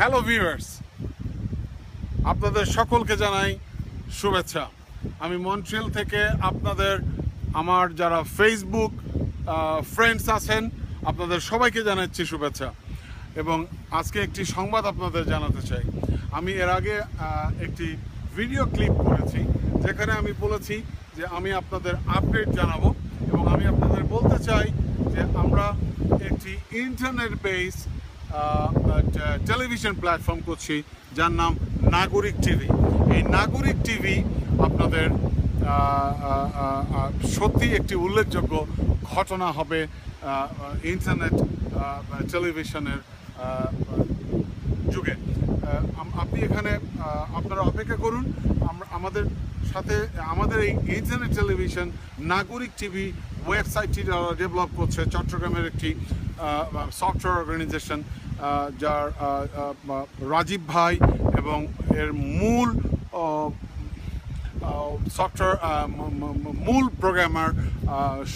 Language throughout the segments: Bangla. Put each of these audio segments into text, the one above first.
হ্যালো ভিউয়ার্স, আপনাদের সকলকে জানাই শুভেচ্ছা। আমি মন্ট্রিয়াল থেকে আপনাদের আমার যারা ফেসবুক ফ্রেন্ডস আছেন আপনাদের সবাইকে জানাচ্ছি শুভেচ্ছা। এবং আজকে একটি সংবাদ আপনাদের জানাতে চাই। আমি এর আগে একটি ভিডিও ক্লিপ করেছি যেখানে আমি বলেছি যে আমি আপনাদের আপডেট জানাবো এবং আমি আপনাদের বলতে চাই যে আমরা একটি ইন্টারনেট বেস টেলিভিশন প্ল্যাটফর্ম করছি যার নাম নাগরিক টিভি। এই নাগরিক টিভি আপনাদের সত্যি একটি উল্লেখযোগ্য ঘটনা হবে ইন্টারনেট টেলিভিশনের যুগে। আপনি এখানে আপনারা অপেক্ষা করুন। আমাদের সাথে আমাদের এই ইন্টারনেট টেলিভিশন নাগরিক টিভি ওয়েবসাইটটি ডেভেলপ করছে চট্টগ্রামের একটি সফটওয়্যার অর্গানাইজেশন, যার রাজীব ভাই এবং এর মূল সফটওয়্যার মূল প্রোগ্রামার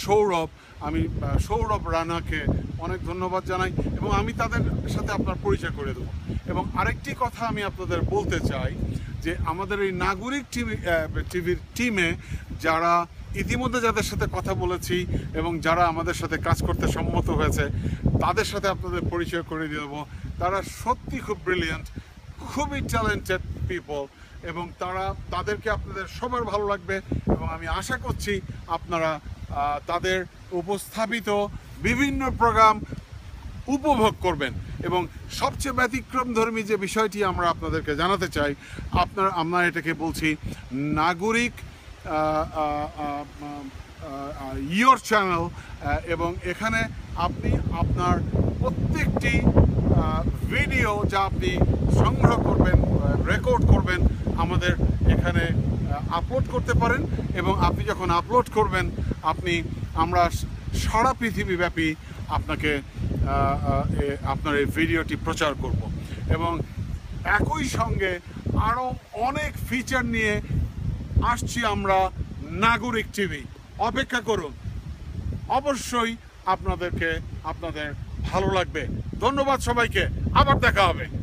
সৌরভ। আমি সৌরভ রানাকে অনেক ধন্যবাদ জানাই এবং আমি তাদের সাথে আপনার পরিচয় করে দেবো। এবং আরেকটি কথা আমি আপনাদের বলতে চাই যে আমাদের এই নাগরিক টিভির টিমে যারা ইতিমধ্যে যাদের সাথে কথা বলেছি এবং যারা আমাদের সাথে কাজ করতে সম্মত হয়েছে তাদের সাথে আপনাদের পরিচয় করে দিয়ে দেবো। তারা সত্যি খুব ব্রিলিয়ান্ট, খুবই ট্যালেন্টেড পিপল এবং তাদেরকে আপনাদের সবার ভালো লাগবে এবং আমি আশা করছি আপনারা তাদের উপস্থাপিত বিভিন্ন প্রোগ্রাম উপভোগ করবেন। এবং সবচেয়ে ব্যতিক্রমধর্মী যে বিষয়টি আমরা আপনাদেরকে জানাতে চাই, আমরা এটাকে বলছি নাগরিক ইয়োর চ্যানেল। এবং এখানে আপনি আপনার প্রত্যেকটি ভিডিও যা আপনি সংগ্রহ করবেন, রেকর্ড করবেন, আমাদের এখানে আপলোড করতে পারেন। এবং আপনি যখন আপলোড করবেন আমরা সারা পৃথিবীব্যাপী আপনার এই ভিডিওটি প্রচার করব। এবং একই সঙ্গে আরও অনেক ফিচার নিয়ে আসছি আমরা নাগরিক টিভি। অপেক্ষা করুন, অবশ্যই আপনাদের ভালো লাগবে। ধন্যবাদ সবাইকে, আবার দেখা হবে।